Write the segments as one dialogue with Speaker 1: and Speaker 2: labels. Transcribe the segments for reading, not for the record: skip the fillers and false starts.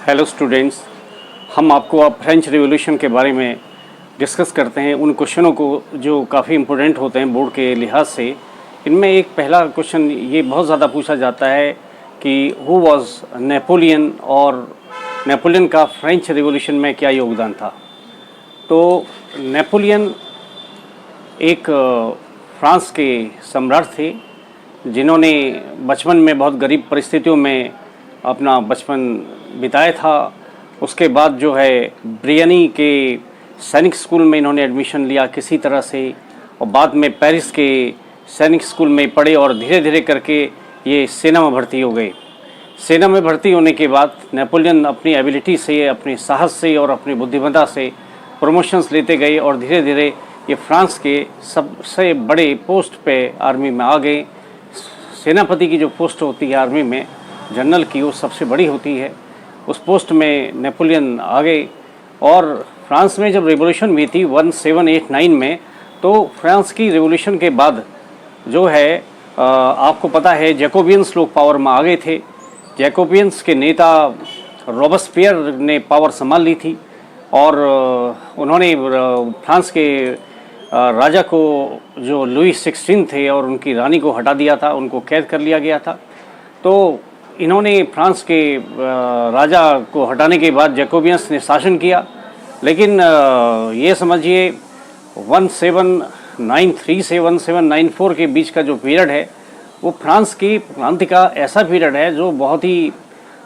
Speaker 1: Hello students, हम आपको अब फ्रेंच रिवॉल्यूशन के बारे में डिस्कस करते हैं, उन क्वेश्चनों को जो काफ़ी इम्पोर्टेंट होते हैं बोर्ड के लिहाज से। इनमें एक पहला क्वेश्चन ये बहुत ज़्यादा पूछा जाता है कि हु वाज नेपोलियन, और नेपोलियन का फ्रेंच रिवॉल्यूशन में क्या योगदान था। तो नेपोलियन एक फ्रांस के सम्राट थे जिन्होंने बचपन में बहुत गरीब परिस्थितियों में अपना बचपन बिताया था। उसके बाद जो है ब्रियनी के सैनिक स्कूल में इन्होंने एडमिशन लिया किसी तरह से, और बाद में पेरिस के सैनिक स्कूल में पढ़े और धीरे धीरे करके ये सेना में भर्ती हो गए। सेना में भर्ती होने के बाद नेपोलियन अपनी एबिलिटी से, अपने साहस से और अपनी बुद्धिमत्ता से प्रमोशंस लेते गए और धीरे धीरे ये फ्रांस के सबसे बड़े पोस्ट पे आर्मी में आ गए। सेनापति की जो पोस्ट होती है आर्मी में, जनरल की, वो सबसे बड़ी होती है। उस पोस्ट में नेपोलियन आ गए। और फ्रांस में जब रिवॉल्यूशन हुई थी 1789 में, तो फ्रांस की रिवॉल्यूशन के बाद जो है आपको पता है जैकोबियंस लोग पावर में आ गए थे। जैकोबियंस के नेता रॉबस्पियर ने पावर संभाल ली थी और उन्होंने फ्रांस के राजा को, जो लुई 16 थे, और उनकी रानी को हटा दिया था, उनको कैद कर लिया गया था। तो इन्होंने फ्रांस के राजा को हटाने के बाद जैकोबियंस ने शासन किया। लेकिन ये समझिए 1793 से 1794 के बीच का जो पीरियड है वो फ्रांस की क्रांति का ऐसा पीरियड है जो बहुत ही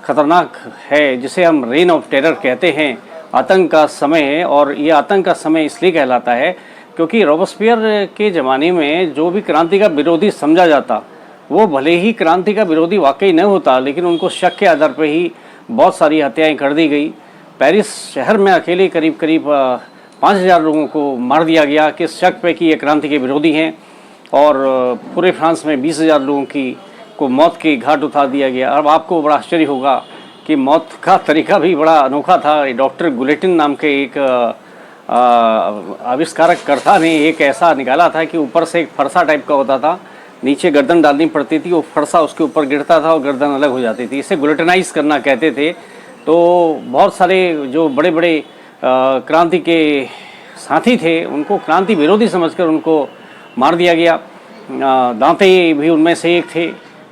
Speaker 1: खतरनाक है, जिसे हम रेन ऑफ टेरर कहते हैं, आतंक का समय है। और ये आतंक का समय इसलिए कहलाता है क्योंकि रॉबस्पियर के ज़माने में जो भी क्रांति का विरोधी समझा जाता, वो भले ही क्रांति का विरोधी वाकई न होता, लेकिन उनको शक के आधार पर ही बहुत सारी हत्याएं कर दी गई। पेरिस शहर में अकेले करीब करीब 5000 लोगों को मार दिया गया किस शक पे कि ये क्रांति के विरोधी हैं। और पूरे फ्रांस में 20,000 लोगों को मौत की घाट उतार दिया गया। अब आपको बड़ा आश्चर्य होगा कि मौत का तरीका भी बड़ा अनोखा था। डॉक्टर गुलेटिन नाम के एक आविष्कारकर्ता ने एक ऐसा निकाला था कि ऊपर से एक फरसा टाइप का होता था, नीचे गर्दन डालनी पड़ती थी, वो फरसा उसके ऊपर गिरता था और गर्दन अलग हो जाती थी। इसे गुलेटिनाइज करना कहते थे। तो बहुत सारे जो बड़े बड़े क्रांति के साथी थे उनको क्रांति विरोधी समझकर उनको मार दिया गया। दांते भी उनमें से एक थे।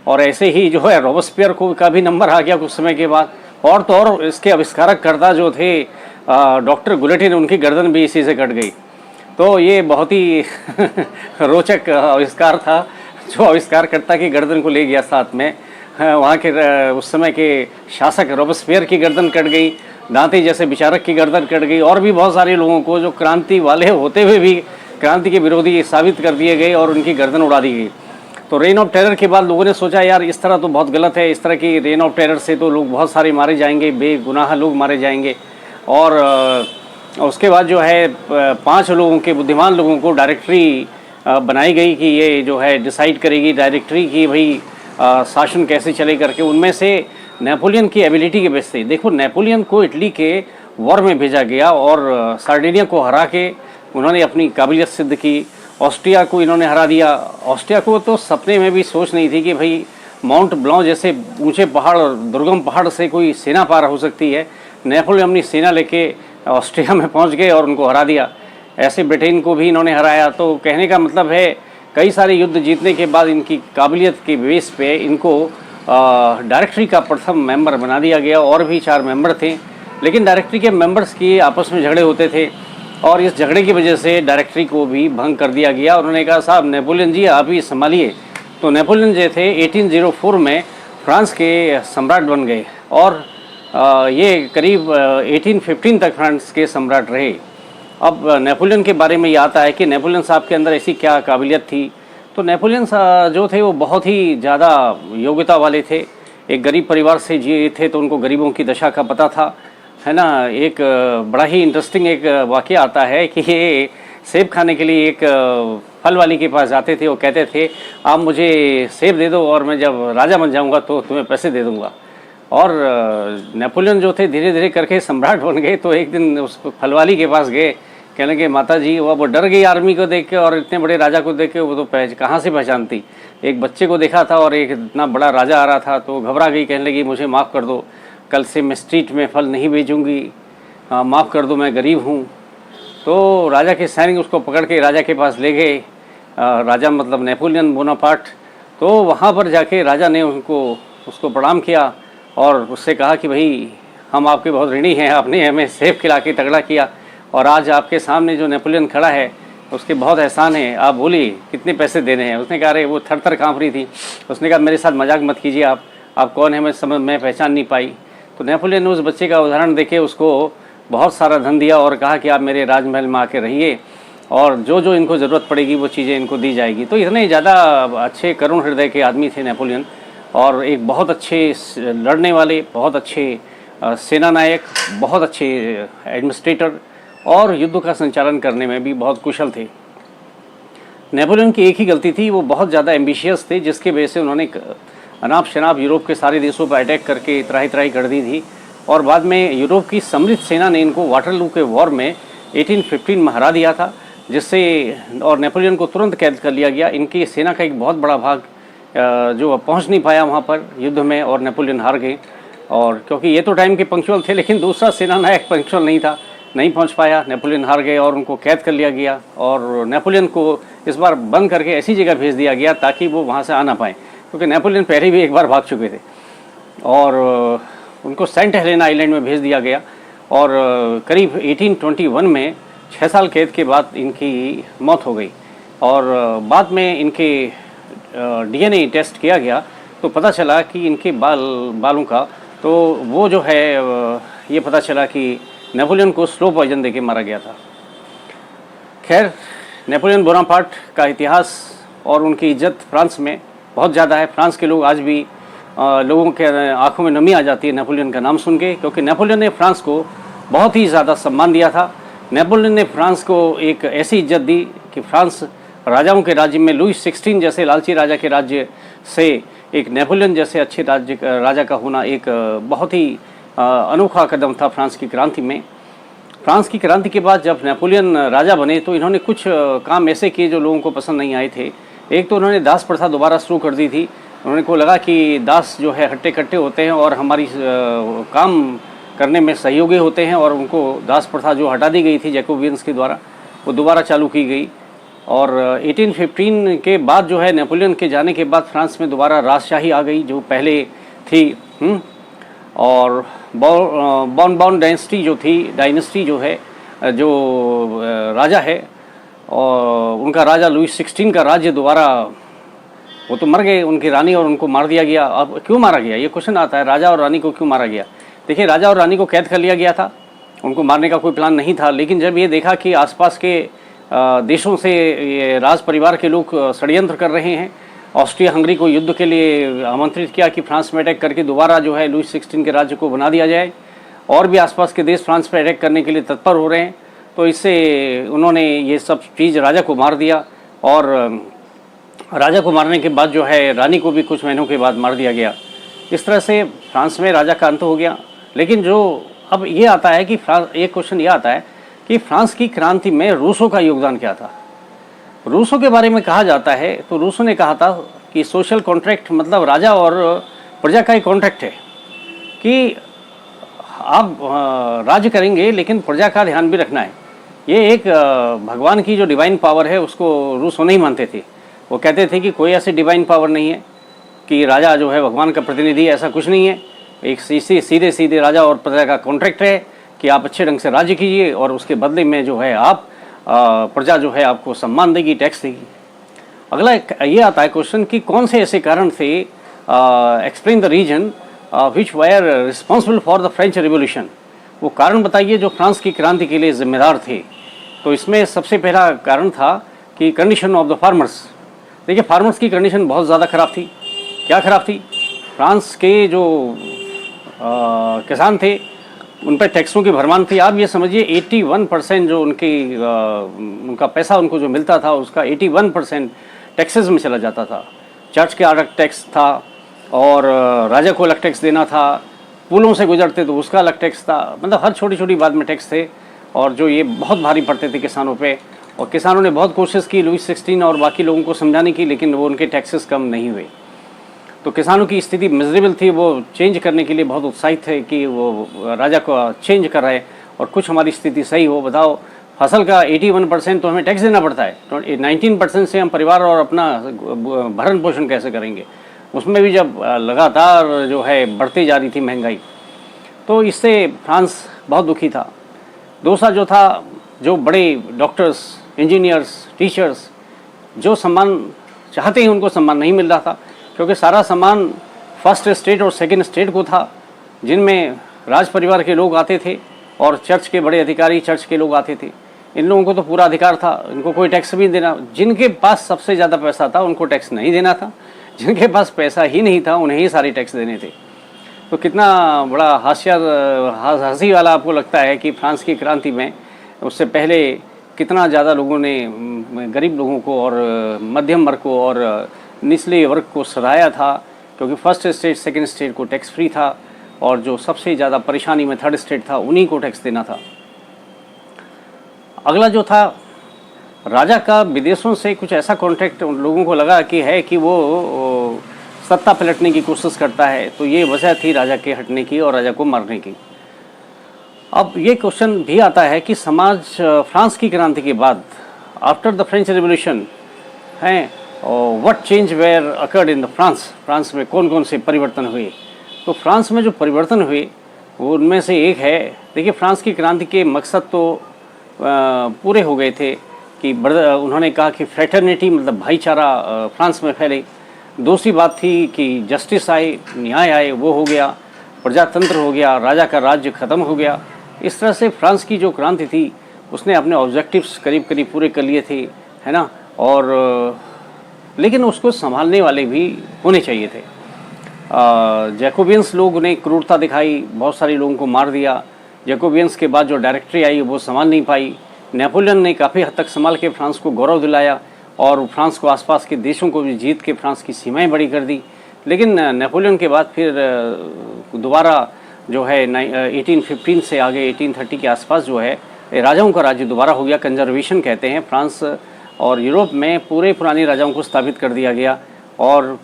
Speaker 1: और ऐसे ही जो है रॉबस्पियर को का भी नंबर आ गया कुछ समय के बाद। और तो और इसके आविष्कारकर्ता जो थे डॉक्टर गुलेटिन, उनकी गर्दन भी इसी से कट गई। तो ये बहुत ही रोचक आविष्कार था जो आविष्कारकर्ता की गर्दन को ले गया साथ में। वहाँ के उस समय के शासक रॉबस्पियर की गर्दन कट गई, दांते जैसे विचारक की गर्दन कट गई, और भी बहुत सारे लोगों को जो क्रांति वाले होते हुए भी क्रांति के विरोधी साबित कर दिए गए और उनकी गर्दन उड़ा दी गई। तो रेन ऑफ टेरर के बाद लोगों ने सोचा यार इस तरह तो बहुत गलत है, इस तरह की रेन ऑफ टेरर से तो लोग बहुत सारे मारे जाएंगे, बेगुनाह लोग मारे जाएंगे। और उसके बाद जो है 5 लोगों के, बुद्धिमान लोगों को डायरेक्टरी बनाई गई कि ये जो है डिसाइड करेगी डायरेक्टरी की भाई शासन कैसे चले करके। उनमें से नेपोलियन की एबिलिटी के बेस पे, देखो नेपोलियन को इटली के वॉर में भेजा गया और सार्डिनिया को हरा के उन्होंने अपनी काबिलियत सिद्ध की। ऑस्ट्रिया को इन्होंने हरा दिया। ऑस्ट्रिया को तो सपने में भी सोच नहीं थी कि भाई माउंट ब्लां जैसे ऊंचे पहाड़ और दुर्गम पहाड़ से कोई सेना पार हो सकती है। नेपोलियन अपनी सेना लेके ऑस्ट्रिया में पहुंच गए और उनको हरा दिया। ऐसे ब्रिटेन को भी इन्होंने हराया। तो कहने का मतलब है कई सारे युद्ध जीतने के बाद इनकी काबिलियत के बेस पे इनको डायरेक्टरी का प्रथम मेंबर बना दिया गया। और भी 4 मेंबर थे, लेकिन डायरेक्टरी के मेंबर्स की आपस में झगड़े होते थे और इस झगड़े की वजह से डायरेक्टरी को भी भंग कर दिया गया। उन्होंने कहा साहब नेपोलियन जी आप ही संभालिए। तो नेपोलियन जो थे 1804 में फ्रांस के सम्राट बन गए और ये करीब 1815 तक फ्रांस के सम्राट रहे। अब नेपोलियन के बारे में ये आता है कि नेपोलियन साहब के अंदर ऐसी क्या काबिलियत थी। तो नेपोलियन जो थे वो बहुत ही ज़्यादा योग्यता वाले थे। एक गरीब परिवार से जिए थे तो उनको गरीबों की दशा का पता था, है ना। एक बड़ा ही इंटरेस्टिंग एक वाक़या आता है कि ये सेब खाने के लिए एक फल वाली के पास जाते थे। वो कहते थे आप मुझे सेब दे दो और मैं जब राजा बन जाऊंगा तो तुम्हें पैसे दे दूंगा। और नेपोलियन जो थे धीरे धीरे करके सम्राट बन गए। तो एक दिन उस फलवाली के पास गए, कहने लगे माता जी, वो डर गई आर्मी को देख के और इतने बड़े राजा को देख के। वो तो कहाँ से पहचानती, एक बच्चे को देखा था और एक इतना बड़ा राजा आ रहा था तो घबरा गई, कहने लगी मुझे माफ़ कर दो। कल से मैं स्ट्रीट में फल नहीं बेचूंगी, माफ़ कर दो मैं गरीब हूँ। तो राजा के सैनिक उसको पकड़ के राजा के पास ले गए, राजा मतलब नेपोलियन बोनापार्ट। तो वहाँ पर जाके राजा ने उसको प्रणाम किया और उससे कहा कि भाई हम आपके बहुत ऋणी हैं, आपने हमें सेब खिला के तगड़ा किया और आज आपके सामने जो नेपोलियन खड़ा है उसके बहुत एहसान है, आप बोलिए कितने पैसे देने हैं। उसने कहा अरे वो थर थर काँप रही थी। उसने कहा मेरे साथ मजाक मत कीजिए, आप कौन है मैं पहचान नहीं पाई। तो नेपोलियन ने उस बच्चे का उदाहरण देके उसको बहुत सारा धन दिया और कहा कि आप मेरे राजमहल में आके रहिए और जो जो इनको ज़रूरत पड़ेगी वो चीज़ें इनको दी जाएगी। तो इतने ज़्यादा अच्छे करुण हृदय के आदमी थे नेपोलियन, और एक बहुत अच्छे लड़ने वाले, बहुत अच्छे सेना नायक, बहुत अच्छे एडमिनिस्ट्रेटर और युद्ध का संचालन करने में भी बहुत कुशल थे। नेपोलियन की एक ही गलती थी, वो बहुत ज़्यादा एम्बिशियस थे, जिसके वजह से उन्होंने अनाप शनाप यूरोप के सारे देशों पर अटैक करके त्राही त्राही कर दी थी। और बाद में यूरोप की सम्मिलित सेना ने इनको वाटरलू के वॉर में 1815 में हरा दिया था, जिससे और नेपोलियन को तुरंत कैद कर लिया गया। इनकी सेना का एक बहुत बड़ा भाग जो पहुंच नहीं पाया वहां पर युद्ध में और नेपोलियन हार गए। और क्योंकि ये तो टाइम के पंक्चुअल थे, लेकिन दूसरा सेना नायक पंक्चुअल नहीं था, नहीं पहुंच पाया, नेपोलियन हार गए और उनको कैद कर लिया गया। और नेपोलियन को इस बार बंद करके ऐसी जगह भेज दिया गया ताकि वो वहाँ से आ ना पाए, क्योंकि नेपोलियन पहले भी एक बार भाग चुके थे। और उनको सेंट हेलेना आइलैंड में भेज दिया गया और करीब 1821 में 6 साल कैद के बाद इनकी मौत हो गई। और बाद में इनके डीएनए टेस्ट किया गया तो पता चला कि इनके बालों का तो वो जो है ये पता चला कि नेपोलियन को स्लो पॉइजन देके मारा गया था। खैर, नेपोलियन बोनापार्ट का इतिहास और उनकी इज्जत फ्रांस में बहुत ज़्यादा है। फ्रांस के लोग आज भी लोगों के आंखों में नमी आ जाती है नेपोलियन का नाम सुन के, क्योंकि नेपोलियन ने फ्रांस को बहुत ही ज़्यादा सम्मान दिया था। नेपोलियन ने फ्रांस को एक ऐसी इज्जत दी कि फ्रांस राजाओं के राज्य में लुई 16 जैसे लालची राजा के राज्य से एक नेपोलियन जैसे अच्छे राजा का होना एक बहुत ही अनोखा कदम था फ्रांस की क्रांति में। फ्रांस की क्रांति के बाद जब नेपोलियन राजा बने तो इन्होंने कुछ काम ऐसे किए जो लोगों को पसंद नहीं आए थे। एक तो उन्होंने दास प्रथा दोबारा शुरू कर दी थी। उन्होंने को लगा कि दास जो है हट्टे कट्टे होते हैं और हमारी काम करने में सहयोगी होते हैं, और उनको दास प्रथा जो हटा दी गई थी जैकोबियंस के द्वारा, वो दोबारा चालू की गई। और 1815 के बाद जो है नेपोलियन के जाने के बाद फ्रांस में दोबारा राजशाही आ गई जो पहले थी। और बॉन डायनेस्टी जो है, जो राजा है और उनका राजा लुई 16 का राज्य दोबारा, वो तो मर गए उनकी रानी और उनको मार दिया गया। अब क्यों मारा गया ये क्वेश्चन आता है, राजा और रानी को क्यों मारा गया। देखिए, राजा और रानी को कैद कर लिया गया था, उनको मारने का कोई प्लान नहीं था। लेकिन जब ये देखा कि आसपास के देशों से ये राज परिवार के लोग षड्यंत्र कर रहे हैं, ऑस्ट्रिया हंगरी को युद्ध के लिए आमंत्रित किया कि फ्रांस में अटैक करके दोबारा जो है लुई 16 के राज्य को बना दिया जाए, और भी आसपास के देश फ्रांस पर अटैक करने के लिए तत्पर हो रहे हैं। तो इससे उन्होंने ये सब चीज़ राजा को मार दिया, और राजा को मारने के बाद जो है रानी को भी कुछ महीनों के बाद मार दिया गया। इस तरह से फ्रांस में राजा का अंत हो गया। लेकिन जो अब ये आता है कि एक क्वेश्चन ये आता है कि फ्रांस की क्रांति में रूसों का योगदान क्या था। रूसों के बारे में कहा जाता है तो रूसों ने कहा था कि सोशल कॉन्ट्रैक्ट मतलब राजा और प्रजा का एक कॉन्ट्रैक्ट है कि आप राज्य करेंगे लेकिन प्रजा का ध्यान भी रखना है। ये एक भगवान की जो डिवाइन पावर है उसको रूसों नहीं मानते थे। वो कहते थे कि कोई ऐसी डिवाइन पावर नहीं है कि राजा जो है भगवान का प्रतिनिधि, ऐसा कुछ नहीं है। एक सीधे सीधे राजा और प्रजा का कॉन्ट्रैक्ट है कि आप अच्छे ढंग से राज्य कीजिए और उसके बदले में जो है आप प्रजा जो है आपको सम्मान देगी, टैक्स देगी। अगला ये आता है क्वेश्चन कि कौन से ऐसे कारण थे, explain the reason which were responsible for the French revolution. वो कारण बताइए जो फ्रांस की क्रांति के लिए जिम्मेदार थे। तो इसमें सबसे पहला कारण था कि कंडीशन ऑफ द फार्मर्स। देखिए, फार्मर्स की कंडीशन बहुत ज़्यादा ख़राब थी। क्या ख़राब थी? फ्रांस के जो किसान थे उन पर टैक्सों की भरमार थी। आप ये समझिए 81% जो उनका पैसा उनको जो मिलता था उसका 81% टैक्सेस में चला जाता था। चर्च के अलग टैक्स था और राजा को अलग टैक्स देना था, पुलों से गुजरते तो उसका अलग टैक्स था। मतलब हर छोटी छोटी बात में टैक्स थे और जो ये बहुत भारी पड़ते थे किसानों पे। और किसानों ने बहुत कोशिश की लुई 16 और बाकी लोगों को समझाने की, लेकिन वो उनके टैक्सेस कम नहीं हुए। तो किसानों की स्थिति मिजरेबल थी, वो चेंज करने के लिए बहुत उत्साहित थे कि वो राजा को चेंज कर रहे और कुछ हमारी स्थिति सही हो। बताओ, फसल का 81% तो हमें टैक्स देना पड़ता है, 19% से हम परिवार और अपना भरण पोषण कैसे करेंगे, उसमें भी जब लगातार जो है बढ़ती जा रही थी महंगाई, तो इससे फ्रांस बहुत दुखी था। दूसरा जो था, जो बड़े डॉक्टर्स, इंजीनियर्स, टीचर्स जो सम्मान चाहते हैं उनको सम्मान नहीं मिल रहा था, क्योंकि सारा सम्मान फर्स्ट स्टेट और सेकंड स्टेट को था, जिनमें राज परिवार के लोग आते थे और चर्च के बड़े अधिकारी, चर्च के लोग आते थे। इन लोगों को तो पूरा अधिकार था, इनको कोई टैक्स भी देना। जिनके पास सबसे ज़्यादा पैसा था उनको टैक्स नहीं देना था, जिनके पास पैसा ही नहीं था उन्हें ही सारे टैक्स देने थे। तो कितना बड़ा हंसी वाला आपको लगता है कि फ्रांस की क्रांति में उससे पहले कितना ज़्यादा लोगों ने गरीब लोगों को और मध्यम वर्ग को और निचले वर्ग को सराहा था, क्योंकि फर्स्ट स्टेट सेकंड स्टेट को टैक्स फ्री था और जो सबसे ज़्यादा परेशानी में थर्ड स्टेट था उन्हीं को टैक्स देना था। अगला जो था, राजा का विदेशों से कुछ ऐसा कॉन्ट्रैक्ट उन लोगों को लगा कि है कि वो सत्ता पलटने की कोशिश करता है, तो ये वजह थी राजा के हटने की और राजा को मारने की। अब ये क्वेश्चन भी आता है कि समाज फ्रांस की क्रांति के बाद, आफ्टर द फ्रेंच रिवॉल्यूशन हैं, what change were occurred in the France में कौन कौन से परिवर्तन हुए। तो फ्रांस में जो परिवर्तन हुए वो उनमें से एक है, देखिए फ्रांस की क्रांति के मकसद तो पूरे हो गए थे कि उन्होंने कहा कि फ्रेटर्निटी मतलब भाईचारा फ्रांस में फैले। दूसरी बात थी कि जस्टिस आए, न्याय आए, वो हो गया, प्रजातंत्र हो गया, राजा का राज्य ख़त्म हो गया। इस तरह से फ्रांस की जो क्रांति थी उसने अपने ऑब्जेक्टिव्स करीब करीब पूरे कर लिए थे, है ना। और लेकिन उसको संभालने वाले भी होने चाहिए थे। जैकोबियंस लोग ने क्रूरता दिखाई, बहुत सारे लोगों को मार दिया। जैकोबियंस के बाद जो डायरेक्टरी आई वो संभाल नहीं पाई। नेपोलियन ने काफ़ी हद तक संभाल के फ्रांस को गौरव दिलाया और फ्रांस को आसपास के देशों को भी जीत के फ्रांस की सीमाएं बड़ी कर दी। लेकिन नेपोलियन के बाद फिर दोबारा जो है 1815 से आगे 1830 के आसपास जो है राजाओं का राज्य दोबारा हो गया। कंजर्वेशन कहते हैं। फ्रांस और यूरोप में पूरे पुराने राजाओं को स्थापित कर दिया गया और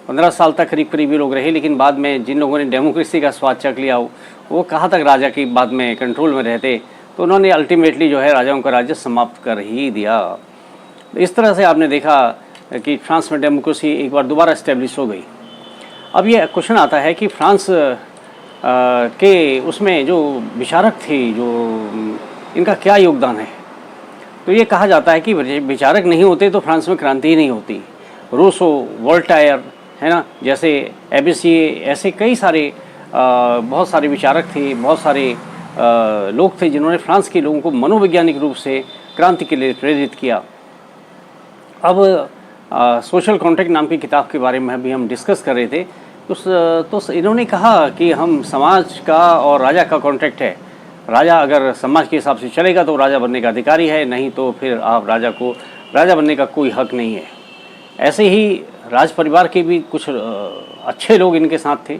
Speaker 1: 15 साल तक करीब करीब ये लोग रहे। लेकिन बाद में जिन लोगों ने डेमोक्रेसी का स्वाद चख लिया वो कहाँ तक राजा की बाद में कंट्रोल में रहते, तो उन्होंने अल्टीमेटली जो है राजाओं का राज्य समाप्त कर ही दिया। इस तरह से आपने देखा कि फ्रांस में डेमोक्रेसी एक बार दोबारा इस्टेब्लिश हो गई। अब ये क्वेश्चन आता है कि फ्रांस के उसमें जो विचारक थे, जो इनका क्या योगदान है। तो ये कहा जाता है कि विचारक नहीं होते तो फ्रांस में क्रांति ही नहीं होती। रूसो, वोल्टायर, है ना, जैसे एबीसीए, ऐसे कई सारे बहुत सारे विचारक थे, बहुत सारे लोग थे जिन्होंने फ्रांस के लोगों को मनोवैज्ञानिक रूप से क्रांति के लिए प्रेरित किया। अब सोशल कॉन्ट्रैक्ट नाम की किताब के बारे में भी हम डिस्कस कर रहे थे। तो इन्होंने कहा कि हम समाज का और राजा का कॉन्ट्रैक्ट है। राजा अगर समाज के हिसाब से चलेगा तो राजा बनने का अधिकारी है, नहीं तो फिर आप राजा बनने का कोई हक नहीं है। ऐसे ही राज परिवार के भी कुछ अच्छे लोग इनके साथ थे।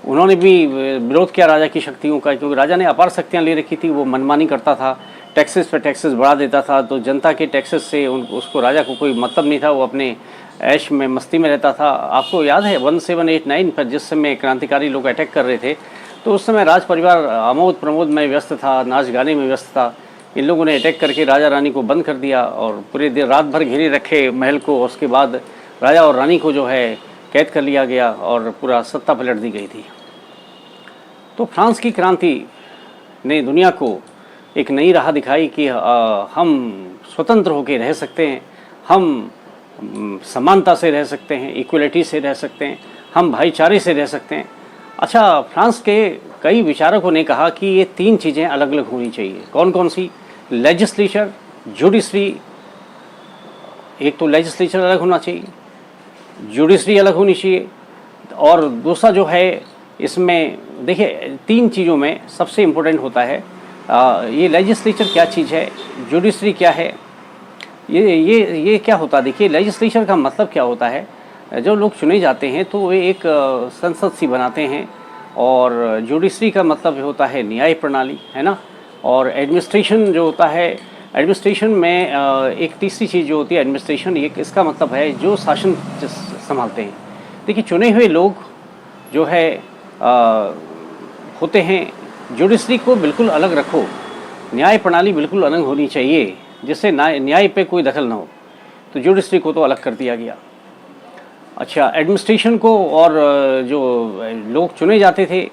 Speaker 1: उन्होंने भी विरोध किया राजा की शक्तियों का, क्योंकि राजा ने अपार शक्तियाँ ले रखी थी। वो मनमानी करता था, टैक्सेस पे टैक्सेस बढ़ा देता था, तो जनता के टैक्सेस से उसको राजा को कोई मतलब नहीं था। वो अपने ऐश में मस्ती में रहता था। आपको याद है 1789 पर जिस समय क्रांतिकारी लोग अटैक कर रहे थे, तो उस समय राज परिवार आमोद प्रमोद में व्यस्त था, नाच गाने में व्यस्त था। इन लोगों ने अटैक करके राजा रानी को बंद कर दिया और पूरे दिन रात भर घेरे रखे महल को। उसके बाद राजा और रानी को जो है कैद कर लिया गया और पूरा सत्ता पलट दी गई थी। तो फ्रांस की क्रांति ने दुनिया को एक नई राह दिखाई कि हम स्वतंत्र होकर रह सकते हैं, हम समानता से रह सकते हैं, इक्वलिटी से रह सकते हैं, हम भाईचारे से रह सकते हैं। अच्छा, फ्रांस के कई विचारकों ने कहा कि ये तीन चीज़ें अलग अलग होनी चाहिए। कौन कौन सी? Legislature, judiciary. एक तो लेजिस्लेचर अलग होना चाहिए, जुडिशरी अलग होनी चाहिए, और दूसरा जो है इसमें देखिए तीन चीज़ों में सबसे इम्पोर्टेंट होता है ये लेजिस्लेचर क्या चीज़ है, जुडिशरी क्या है, ये क्या होता है। देखिए लेजिस्लेचर का मतलब क्या होता है, जो लोग चुने जाते हैं तो वे एक संसद सी बनाते हैं, और जुडिशरी का मतलब होता है न्याय प्रणाली, है ना। और एडमिनिस्ट्रेशन जो होता है, एडमिनिस्ट्रेशन में एक तीसरी चीज़ जो होती है एडमिनिस्ट्रेशन, एक इसका मतलब है जो शासन संभालते हैं। देखिए, चुने हुए लोग जो है होते हैं, जुडिशरी को बिल्कुल अलग रखो, न्याय प्रणाली बिल्कुल अलग होनी चाहिए, जिससे न्याय पे कोई दखल ना हो। तो जुडिशरी को तो अलग कर दिया गया। अच्छा, एडमिनिस्ट्रेशन को और जो लोग चुने जाते थे,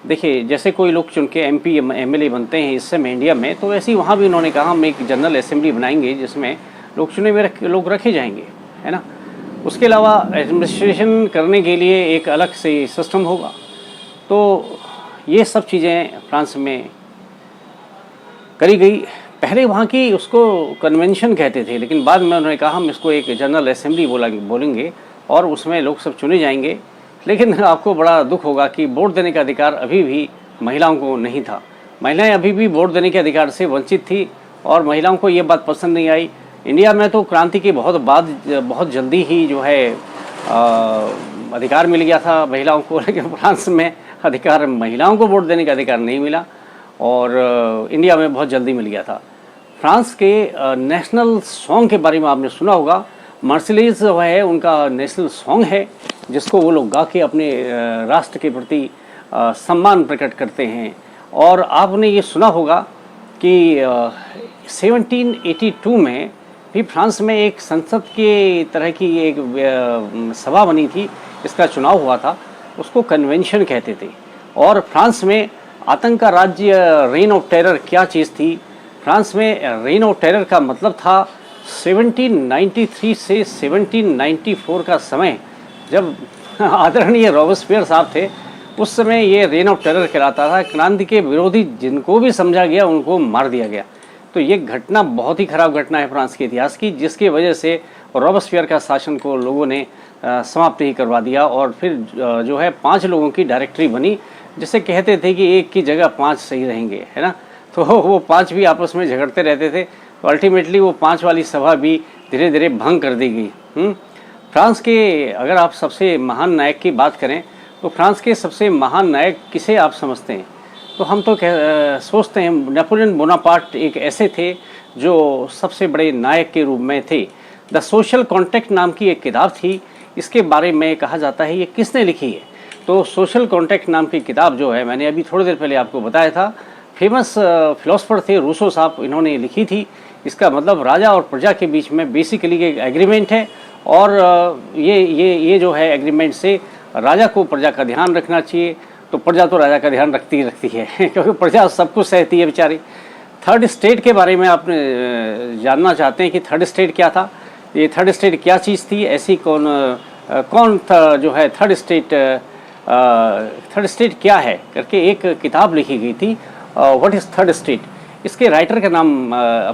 Speaker 1: देखिए जैसे कोई लोग चुन के MP MLA बनते हैं इस समय इंडिया में, तो वैसे ही वहाँ भी उन्होंने कहा हम एक जनरल असेंबली बनाएंगे जिसमें लोग चुने हुए लोग रखे जाएंगे, है ना। उसके अलावा एडमिनिस्ट्रेशन करने के लिए एक अलग से सिस्टम होगा। तो ये सब चीज़ें फ्रांस में करी गई। पहले वहाँ की उसको कन्वेंशन कहते थे, लेकिन बाद में उन्होंने कहा हम इसको एक जनरल असेंबली बोलेंगे और उसमें लोग सब चुने जाएंगे। लेकिन आपको बड़ा दुख होगा कि वोट देने का अधिकार अभी भी महिलाओं को नहीं था। महिलाएं अभी भी वोट देने के अधिकार से वंचित थी और महिलाओं को ये बात पसंद नहीं आई। इंडिया में तो क्रांति के बहुत जल्दी ही जो है अधिकार मिल गया था महिलाओं को, लेकिन फ्रांस में अधिकार, महिलाओं को वोट देने का अधिकार नहीं मिला और इंडिया में बहुत जल्दी मिल गया था। फ्रांस के नेशनल सॉन्ग के बारे में आपने सुना होगा, मार्सिलेज जो है उनका नेशनल सॉन्ग है, जिसको वो लोग गा के अपने राष्ट्र के प्रति सम्मान प्रकट करते हैं। और आपने ये सुना होगा कि 1782 में भी फ्रांस में एक संसद के तरह की एक सभा बनी थी, इसका चुनाव हुआ था, उसको कन्वेंशन कहते थे। और फ्रांस में आतंक का राज्य, रेन ऑफ टेरर क्या चीज़ थी? फ्रांस में रेन ऑफ टेरर का मतलब था 1793 से 1794 का समय, जब आदरणीय रॉबस्पियर साहब थे, उस समय ये रेन ऑफ टेरर कहलाता था। क्रांति के विरोधी जिनको भी समझा गया उनको मार दिया गया। तो ये घटना बहुत ही खराब घटना है फ्रांस के इतिहास की, जिसकी वजह से रॉबस्पियर का शासन को लोगों ने समाप्त ही करवा दिया। और फिर जो है 5 लोगों की डायरेक्टरी बनी, जिसे कहते थे कि एक की जगह 5 सही रहेंगे, है ना। तो वो 5 भी आपस में झगड़ते रहते थे, तो अल्टीमेटली वो 5 वाली सभा भी धीरे धीरे भंग कर दी गई। फ्रांस के अगर आप सबसे महान नायक की बात करें तो फ्रांस के सबसे महान नायक किसे आप समझते हैं? तो हम तो सोचते हैं नेपोलियन बोनापार्ट एक ऐसे थे जो सबसे बड़े नायक के रूप में थे। द सोशल कॉन्ट्रैक्ट नाम की एक किताब थी, इसके बारे में कहा जाता है ये किसने लिखी है? तो सोशल कॉन्ट्रैक्ट नाम की किताब जो है, मैंने अभी थोड़ी देर पहले आपको बताया था, फेमस फिलोसफर थे रूसो साहब, इन्होंने लिखी थी। इसका मतलब राजा और प्रजा के बीच में बेसिकली एक एग्रीमेंट है, और ये जो है एग्रीमेंट से राजा को प्रजा का ध्यान रखना चाहिए। तो प्रजा तो राजा का ध्यान रखती है क्योंकि प्रजा सब कुछ सहती है बेचारी। थर्ड स्टेट के बारे में आपने जानना चाहते हैं कि थर्ड स्टेट क्या था? ये थर्ड स्टेट क्या चीज़ थी? ऐसी कौन था जो है थर्ड स्टेट क्या है करके एक किताब लिखी गई थी, व्हाट इज़ थर्ड स्टेट। इसके राइटर का नाम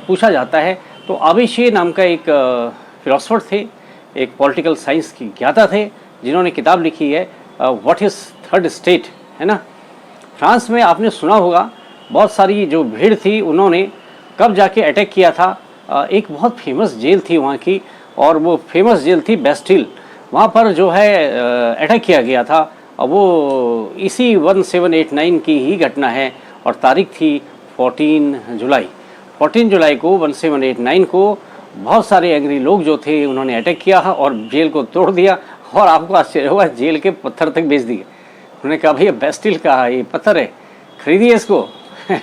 Speaker 1: पूछा जाता है। तो आवेशिये नाम का एक फिलोसफर थे, एक पॉलिटिकल साइंस की ज्ञाता थे, जिन्होंने किताब लिखी है व्हाट इज़ थर्ड स्टेट, है ना। फ्रांस में आपने सुना होगा बहुत सारी जो भीड़ थी, उन्होंने कब जाके अटैक किया था। एक बहुत फेमस जेल थी वहाँ की, और वो फेमस जेल थी बेस्टिल। वहाँ पर जो है अटैक किया गया था। और वो इसी 1789 की ही घटना है, और तारीख थी 14 जुलाई को 1789 को बहुत सारे एंग्री लोग जो थे उन्होंने अटैक किया और जेल को तोड़ दिया। और आपको आश्चर्य होगा, जेल के पत्थर तक बेच दिए। उन्होंने कहा भैया बेस्टिल का ये पत्थर है, खरीदिए इसको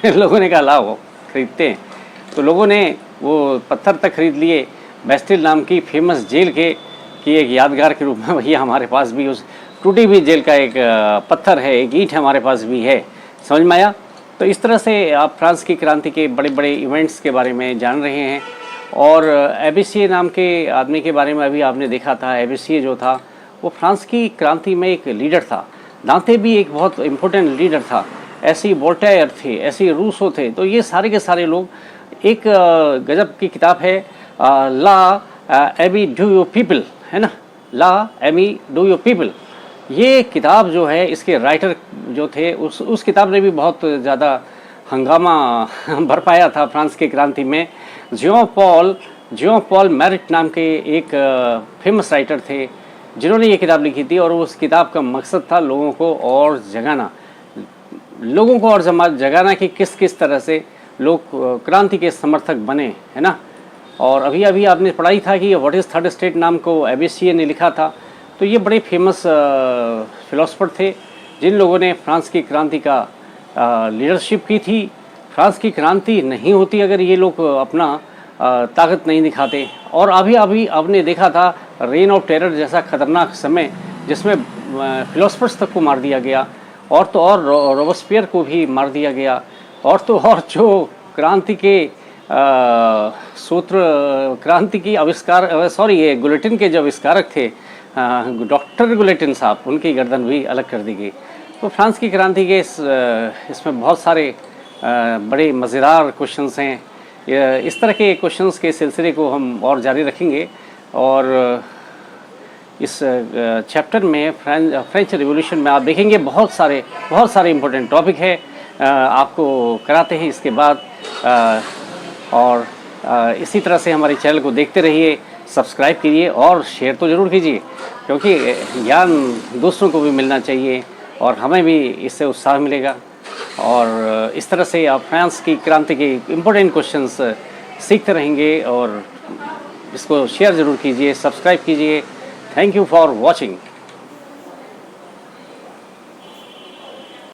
Speaker 1: लोगों ने कहा लाओ खरीदते हैं। तो लोगों ने वो पत्थर तक खरीद लिए, बेस्टिल नाम की फेमस जेल की एक यादगार के रूप में। भैया हमारे पास भी उस टूटी हुई जेल का एक पत्थर है, एक ईंट हमारे पास भी है। समझ में आया? तो इस तरह से आप फ्रांस की क्रांति के बड़े बड़े इवेंट्स के बारे में जान रहे हैं। और एबीसीए नाम के आदमी के बारे में अभी आपने देखा था। एबीसीए जो था वो फ्रांस की क्रांति में एक लीडर था। दांते भी एक बहुत इम्पोर्टेंट लीडर था। ऐसे ही वोल्टेयर थे, ऐसे ही रूसो थे। तो ये सारे के सारे लोग, एक गजब की किताब है ला एमी डू यू पीपल, है ना, ला एमी डू यू पीपल। ये किताब जो है, इसके राइटर जो थे उस किताब ने भी बहुत ज़्यादा हंगामा बरपाया था फ्रांस की क्रांति में। जियों पॉल मैरिट नाम के एक फेमस राइटर थे, जिन्होंने ये किताब लिखी थी। और उस किताब का मकसद था लोगों को और जगाना कि किस किस तरह से लोग क्रांति के समर्थक बने, है ना। और अभी आपने पढ़ाई था कि व्हाट इज़ थर्ड स्टेट नाम को एबीसीए ने लिखा था। तो ये बड़े फेमस फिलोसफर थे जिन लोगों ने फ्रांस की क्रांति का लीडरशिप की थी। फ्रांस की क्रांति नहीं होती अगर ये लोग अपना ताकत नहीं दिखाते। और अभी अभी आपने देखा था रेन ऑफ टेरर जैसा खतरनाक समय जिसमें फिलोसफर्स तक को मार दिया गया, और तो और रोबेस्पियर को भी मार दिया गया, और तो और जो क्रांति के सूत्र क्रांति की आविष्कार ये गुलेटिन के जो आविष्कारक थे डॉक्टर गुलेटिन साहब, उनकी गर्दन भी अलग कर दी गई। तो फ्रांस की क्रांति के इसमें बहुत सारे बड़े मज़ेदार क्वेश्चंस हैं। इस तरह के क्वेश्चंस के सिलसिले को हम और जारी रखेंगे, और इस चैप्टर में फ्रेंच रिवॉल्यूशन में आप देखेंगे बहुत सारे इम्पोर्टेंट टॉपिक है आपको कराते हैं इसके बाद। और इसी तरह से हमारे चैनल को देखते रहिए, सब्सक्राइब कीजिए और शेयर तो ज़रूर कीजिए, क्योंकि ज्ञान दूसरों को भी मिलना चाहिए और हमें भी इससे उत्साह मिलेगा। और इस तरह से आप फ्रांस की क्रांति के इम्पोर्टेंट क्वेश्चंस सीखते रहेंगे, और इसको शेयर ज़रूर कीजिए, सब्सक्राइब कीजिए। Thank you for watching.